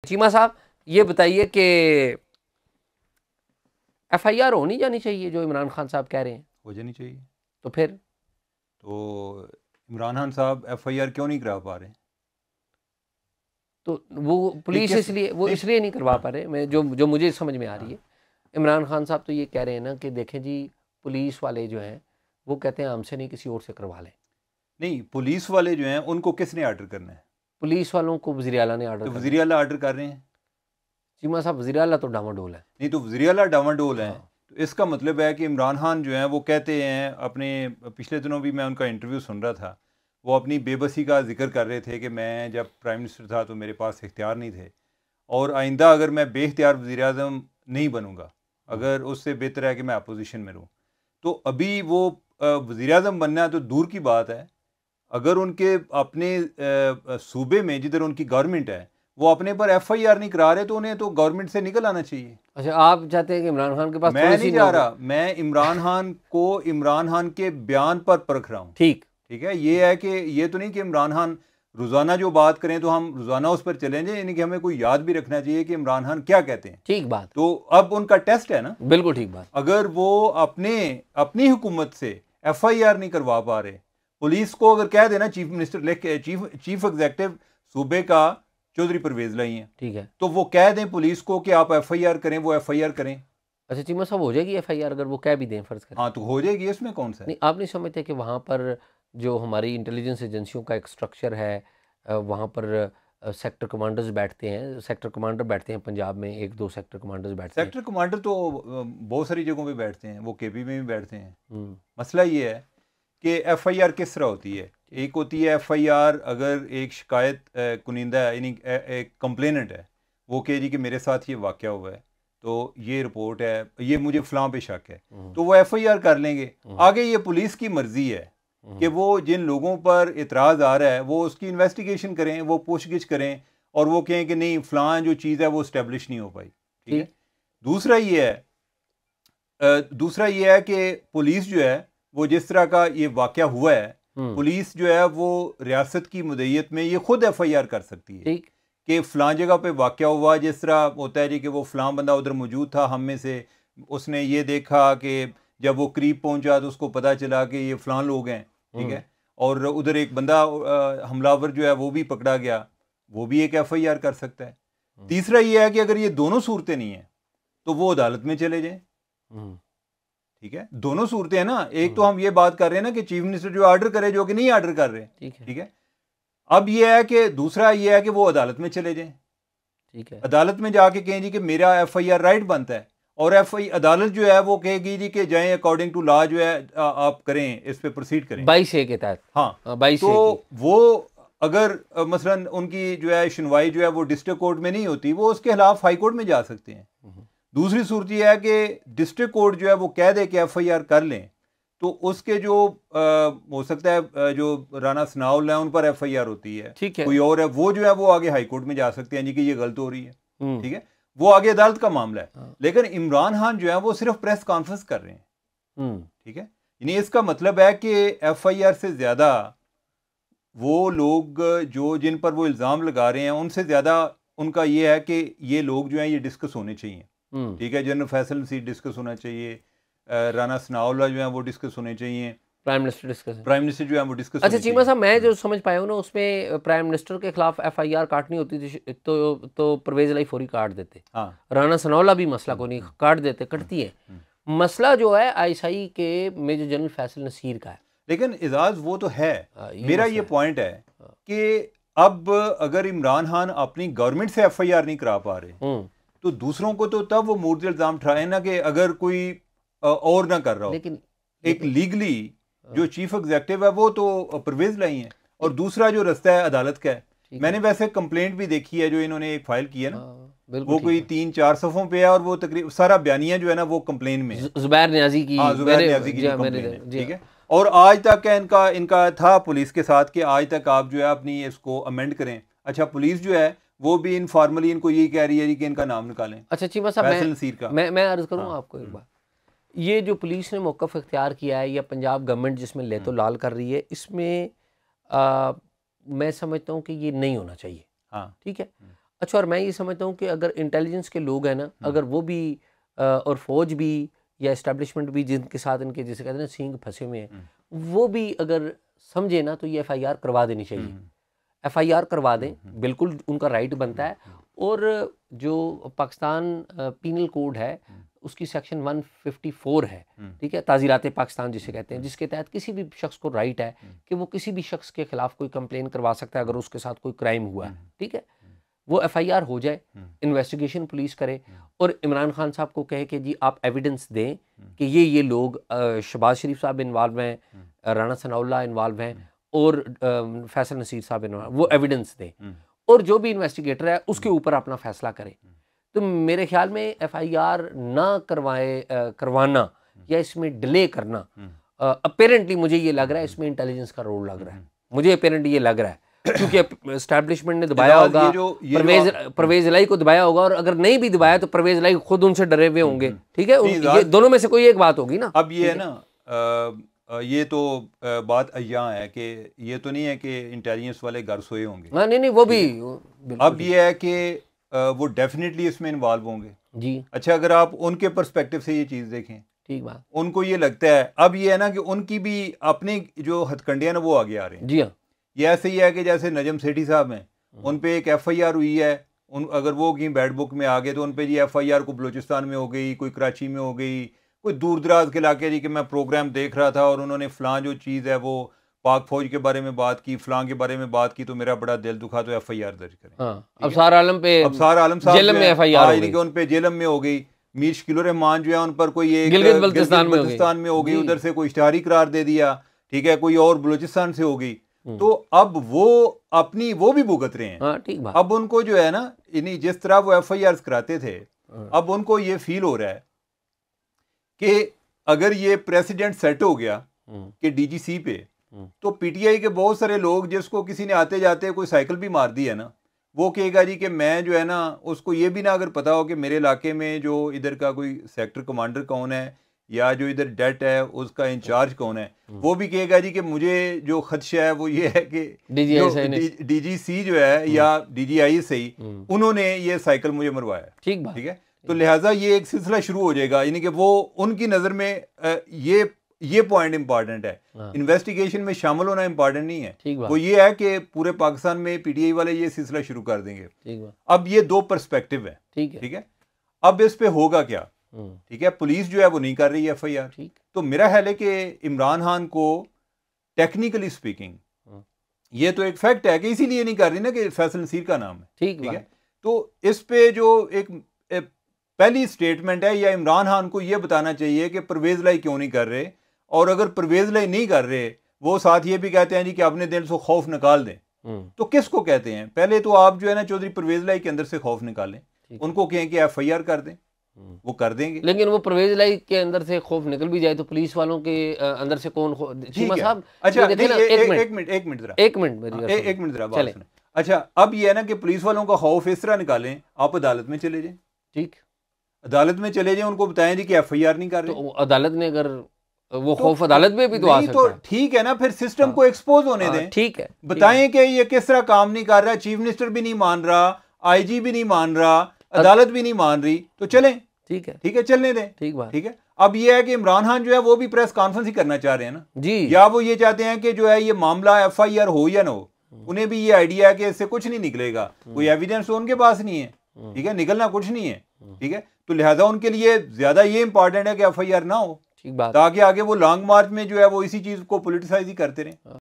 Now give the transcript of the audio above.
चीमा साहब ये बताइए कि FIR होनी जानी चाहिए जो इमरान खान साहब कह रहे हैं? हो जानी चाहिए। तो फिर तो इमरान खान साहब FIR क्यों नहीं करा पा रहे? तो वो पुलिस इसलिए नहीं करवा पा रहे। मैं जो मुझे समझ में आ रही है, इमरान खान साहब तो ये कह रहे हैं ना कि देखें जी, पुलिस वाले जो हैं वो कहते हैं हमसे नहीं किसी और से करवा लें। नहीं, पुलिस वाले जो हैं उनको किसने ऑर्डर करना है? पुलिस वालों को वज़ीर आला ने ऑर्डर तो करना है। वज़ीर आला ऑर्डर कर रहे हैं। चीमा साहब वज़ीर आला तो डामाडोल है। नहीं, तो वज़ीर आला डामाडोल है। हाँ। तो इसका मतलब है कि इमरान खान जो हैं वो कहते हैं, अपने पिछले दिनों भी मैं उनका इंटरव्यू सुन रहा था, वो अपनी बेबसी का जिक्र कर रहे थे कि मैं जब प्राइम मिनिस्टर था तो मेरे पास इख्तियार नहीं थे, और आइंदा अगर मैं बेख्तियार वज़ीर आज़म नहीं बनूंगा, अगर उससे बेहतर है कि मैं अपोजिशन में रहूँ। तो अभी वो वज़ीर आज़म बनना तो दूर की बात है, अगर उनके अपने सूबे में जिधर उनकी गवर्नमेंट है वो अपने पर FIR नहीं करा रहे तो उन्हें तो गवर्नमेंट से निकल आना चाहिए। अच्छा, आप चाहते हैं कि इमरान खान के पास मैं नहीं जा रहा, मैं इमरान खान के बयान पर परख रहा हूँ। ठीक है, ये है कि ये तो नहीं कि इमरान खान रोजाना जो बात करें तो हम रोजाना उस पर चलें जाए, यानी कि हमें कोई याद भी रखना चाहिए कि इमरान खान क्या कहते हैं। ठीक बात। तो अब उनका टेस्ट है ना। बिल्कुल ठीक बात। अगर वो अपनी हुकूमत से FIR नहीं करवा पा रहे, पुलिस को अगर कह देना चीफ मिनिस्टर लिख के, चीफ एग्जीक्यूटिव सूबे का चौधरी परवेज लाई हैं, ठीक है, तो वो कह दें पुलिस को कि आप FIR करें, वो FIR करें। अच्छा चीमा साहब, हो जाएगी FIR अगर वो कह भी दें, फर्ज करें? हाँ, तो हो जाएगी, इसमें कौन सा है? नहीं, आप नहीं समझते कि वहाँ पर जो हमारी इंटेलिजेंस एजेंसियों का एक स्ट्रक्चर है, वहाँ पर सेक्टर कमांडर्स बैठते हैं, सेक्टर कमांडर बैठते हैं पंजाब में, 1-2 सेक्टर कमांडर्स बैठते हैं। सेक्टर कमांडर तो बहुत सारी जगहों पे बैठते हैं, वो KP में भी बैठते हैं। मसला ये है कि FIR किस तरह होती है। एक होती है FIR, अगर एक शिकायत कुनिंदा है, यानी एक कंप्लेनेंट है, वो कहे जी कि मेरे साथ ये वाक़या हुआ है, तो ये रिपोर्ट है, ये मुझे फ़लाँ पे शक है, तो वो FIR कर लेंगे। आगे ये पुलिस की मर्ज़ी है कि वो जिन लोगों पर इतराज़ आ रहा है वो उसकी इन्वेस्टिगेशन करें, वो पूछगिछ करें, और वो कहें कि नहीं फ़लाँ जो चीज़ है वो इस्टेब्लिश नहीं हो पाई। ठीक है। दूसरा ये है कि पुलिस जो है वो जिस तरह का ये वाक़या हुआ है, पुलिस जो है वो रियासत की मुद्दत में ये खुद FIR कर सकती है कि फ़लाँ जगह पे वाक़या हुआ, जिस तरह होता है जी कि वो फ़लाँ बंदा उधर मौजूद था, हम में से उसने ये देखा कि जब वो करीब पहुंचा तो उसको पता चला कि ये फ़लाँ लोग हैं। ठीक है। और उधर एक बंदा हमलावर जो है वो भी पकड़ा गया, वो भी एक FIR कर सकता है। तीसरा ये है कि अगर ये दोनों सूरतें नहीं हैं तो वो अदालत में चले जाएं। ठीक है, दोनों सूरतें हैं ना। एक तो हम ये बात कर रहे हैं ना कि चीफ मिनिस्टर जो ऑर्डर करे, जो कि नहीं ऑर्डर कर रहे। ठीक है। अब ये है कि दूसरा ये है कि वो अदालत में चले जाएं। ठीक है, अदालत में जाके कहें जी कि मेरा FIR राइट बनता है, और अदालत जो है वो कहेगी जी कि जाएं अकॉर्डिंग टू लॉ जो है आप करें, इस पे प्रोसीड करें 22A के तहत। हाँ, 22A तो वो अगर मसलन उनकी जो है सुनवाई जो है वो डिस्ट्रिक्ट कोर्ट में नहीं होती, वो उसके खिलाफ हाई कोर्ट में जा सकते हैं। दूसरी सूरत यह है कि डिस्ट्रिक्ट कोर्ट जो है वो कह दे कि FIR कर लें, तो उसके जो हो सकता है जो राना सनाउल्लाह है उन पर FIR होती है, ठीक है, कोई और है, वो जो है वो आगे हाई कोर्ट में जा सकते हैं जी कि ये गलत हो रही है। ठीक है, वो आगे अदालत का मामला है। लेकिन इमरान खान जो है वो सिर्फ प्रेस कॉन्फ्रेंस कर रहे हैं। ठीक है, यानी इसका मतलब है कि FIR से ज्यादा वो लोग जो जिन पर वो इल्ज़ाम लगा रहे हैं उनसे ज़्यादा उनका ये है कि ये लोग जो हैं ये डिस्कस होने चाहिए। ठीक है, जनरल फैसल नसीर डिस्कस होना चाहिए, राना सनाउल्लाह जो है वो डिस्कस होने चाहिए, प्राइम मिनिस्टर जो है वो डिस्कस। अच्छा चीमा साहब, मैं जो समझ पाया हूँ ना, उसमें प्राइम मिनिस्टर के खिलाफ FIR काटनी होती थी तो परवेज लाई फौरी काट देते। हाँ, राना सनाउल्लाह भी मसला को नहीं काट देते, कटती है। मसला जो है ISI के मेजर जनरल फैसल नसीर का है। लेकिन एजाज वो तो है, मेरा ये पॉइंट है कि अब अगर इमरान खान अपनी गवर्नमेंट से FIR नहीं करा पा रहे तो दूसरों को तो तब वो मूर्त इल्जाम उठाए ना कि अगर कोई और ना कर रहा हो। लेकिन एक लीगली जो चीफ एग्जीक्यूटिव है वो तो परवेज लाई है, और दूसरा जो रास्ता है अदालत का है। मैंने वैसे कंप्लेंट भी देखी है जो इन्होंने एक फाइल की है ना, वो कोई 3-4 सफ़ों पे है, और वो तकरीबन सारा बयानिया जो है ना वो कंप्लेन में है, जुबैर नियाजी की। हाँ, जुबैर नियाजी की कंप्लेन है। ठीक है, और आज तक है इनका था पुलिस के साथ कि आज तक आप जो है अपनी इसको अमेंड करें। अच्छा, पुलिस जो है वो भी इनफॉर्मली इनको यही कह रही है कि इनका नाम निकालें। अच्छा चीमा साहब, मैं अर्ज करूँ आपको एक बात, ये जो पुलिस ने मौक़िफ़ इख्तियार किया है या पंजाब गवर्नमेंट जिसमें ले तो लाल कर रही है, इसमें मैं समझता हूँ कि ये नहीं होना चाहिए। हाँ, ठीक है। अच्छा, और मैं ये समझता हूँ कि अगर इंटेलिजेंस के लोग हैं ना, अगर वो भी और फौज भी या इस्टेब्लिशमेंट भी जिनके साथ इनके जैसे कहते हैं ना सींग फंसे हुए हैं, वो भी अगर समझे ना तो ये FIR करवा देनी चाहिए। FIR करवा दें, बिल्कुल उनका राइट बनता है। और जो पाकिस्तान पीनल कोड है उसकी सेक्शन 154 है, ठीक है, ताज़ीरात पाकिस्तान जिसे कहते हैं, जिसके तहत किसी भी शख्स को राइट है कि वो किसी भी शख्स के खिलाफ कोई कंप्लेन करवा सकता है अगर उसके साथ कोई क्राइम हुआ है, ठीक है। वो FIR हो जाए, इन्वेस्टिगेशन पुलिस करे और इमरान खान साहब को कहे कि जी आप एविडेंस दें कि ये लोग, शहबाज शरीफ साहब इन्वॉल्व हैं, राना सनाउल्लाह इन्वॉल्व हैं और फैसल नसीर साहब इन्वॉल्व, वो एविडेंस दें और जो भी इन्वेस्टिगेटर है उसके ऊपर अपना फैसला करे। तो मेरे ख्याल में FIR ना करवाना या इसमें डिले करना, अपेरेंटली मुझे ये लग रहा है इसमें इंटेलिजेंस का रोल लग रहा है, मुझे अपेरेंटली ये लग रहा है, क्योंकि एस्टैब्लिशमेंट ने दबाया होगा, परवेज इलाही को दबाया होगा, और अगर नहीं भी दबाया तो परवेज इलाही खुद उनसे डरे हुए होंगे, ठीक है। ये दोनों में से कोई एक बात होगी ना। अब ये है ना, ये तो बात यहाँ है कि ये तो नहीं है कि इंटेलिजेंस वाले घर सोए होंगे, हाँ नहीं वो भी। अब ये है कि वो डेफिनेटली इसमें इन्वॉल्व होंगे जी। अच्छा, अगर आप उनके पर्सपेक्टिव से ये चीज़ देखें, ठीक बात, उनको ये लगता है, अब ये है ना कि उनकी भी अपनी जो हथकंडियाँ ना वो आगे आ रहे हैं जी। हाँ, ये ऐसे ही है कि जैसे नजम सेठी साहब हैं, उन पे एक FIR हुई है, अगर वो कहीं बैड बुक में आ गए तो उन पे जी FIR को बलूचिस्तान में हो गई, कोई कराची में हो गई, कोई दूर दराज के इलाके जी कि मैं प्रोग्राम देख रहा था और उन्होंने फ़लाँ जो चीज़ है वो पाक फौज के बारे में बात की, फ़लाँ के बारे में बात की, तो मेरा बड़ा दिल दुखा, तो FIR दर्ज करें। हाँ, अबसार आलम साहब जेलम में FIR उन पे जेलम में हो गई। मीर शकील रहमान जो है उन पर कोई एक गिलगित बल्तिस्तान में हो गई, उधर से कोई इश्तिहारी करार दे दिया, ठीक है, कोई और बलूचिस्तान से हो गई, तो अब वो अपनी वो भी भुगत रहे हैं। ठीक बात। अब उनको जो है ना, इन्हीं जिस तरह वो FIR कराते थे, अब उनको ये फील हो रहा है कि अगर ये प्रेसिडेंट सेट हो गया कि DGC पे, तो PTI के बहुत सारे लोग जिसको किसी ने आते जाते कोई साइकिल भी मार दी है ना, वो कहेगा जी कि मैं जो है ना, उसको ये भी ना अगर पता हो कि मेरे इलाके में जो इधर का कोई सेक्टर कमांडर कौन है या जो इधर डेट है उसका इंचार्ज कौन है, वो भी कहेगा जी कि मुझे जो खदशा है वो ये है कि DGC जो है या DGI से ही उन्होंने ये साइकिल मुझे मरवाया। ठीक है, तो लिहाजा ये एक सिलसिला शुरू हो जाएगा, यानी कि वो उनकी नज़र में ये पॉइंट इंपॉर्टेंट है। इन्वेस्टिगेशन में शामिल होना इंपॉर्टेंट नहीं है, वो ये है कि पूरे पाकिस्तान में PTI वाले ये सिलसिला शुरू कर देंगे। अब ये दो पर्सपेक्टिव है, ठीक है। अब इस पे होगा क्या, ठीक है, पुलिस जो है वो नहीं कर रही है FIR, तो मेरा ख्याल है कि इमरान खान को टेक्निकली स्पीकिंग ये तो एक फैक्ट है कि इसीलिए नहीं कर रही ना कि फैसल नसीर का नाम है, ठीक है। तो इस पे जो एक पहली स्टेटमेंट है, या इमरान खान को यह बताना चाहिए कि परवेज इलाही क्यों नहीं कर रहे, और अगर परवेज इलाही नहीं कर रहे, वो साथ ये भी कहते हैं जी कि अपने दिल से खौफ निकाल दें, तो किसको कहते हैं? पहले तो आप जो है ना चौधरी परवेज इलाही के अंदर से खौफ निकालें, उनको कहें कि FIR कर दें, वो कर देंगे। लेकिन वो परवेज इलाही के अंदर से खौफ निकल भी जाए तो पुलिस वालों के अंदर से कौन चीमा साहब? अच्छा, एक मिनट जरा बात सुने। अच्छा, अब ये है ना कि पुलिस वालों का खौफ इस तरह निकालें, आप अदालत में चले जाएं, ठीक, अदालत में चले जाएं, उनको बताएं जी कि FIR नहीं कर रहे, तो अदालत ने अगर वो खौफ अदालत में भी तो आ सकता है, तो ठीक है ना, फिर सिस्टम को एक्सपोज होने दें, ठीक है, बताएं कि ये किस तरह काम नहीं कर रहा, चीफ मिनिस्टर भी नहीं मान रहा, IG भी नहीं मान रहा, अदालत भी नहीं मान रही, तो चलें, ठीक है, चलने दें, ठीक है। अब ये है कि इमरान खान जो है वो भी प्रेस कॉन्फ्रेंस ही करना चाह रहे हैं ना जी, या वो ये चाहते हैं कि जो है ये मामला FIR हो या ना हो, उन्हें भी ये आइडिया है कि इससे कुछ नहीं निकलेगा, कोई एविडेंस तो उनके पास नहीं है, ठीक है, निकलना कुछ नहीं है, ठीक है। तो लिहाजा उनके लिए ज्यादा ये इंपॉर्टेंट है कि FIR ना हो, ठीक बात, ताकि आगे वो लॉन्ग मार्च में जो है वो इसी चीज को पॉलिटिसाइज ही करते रहे।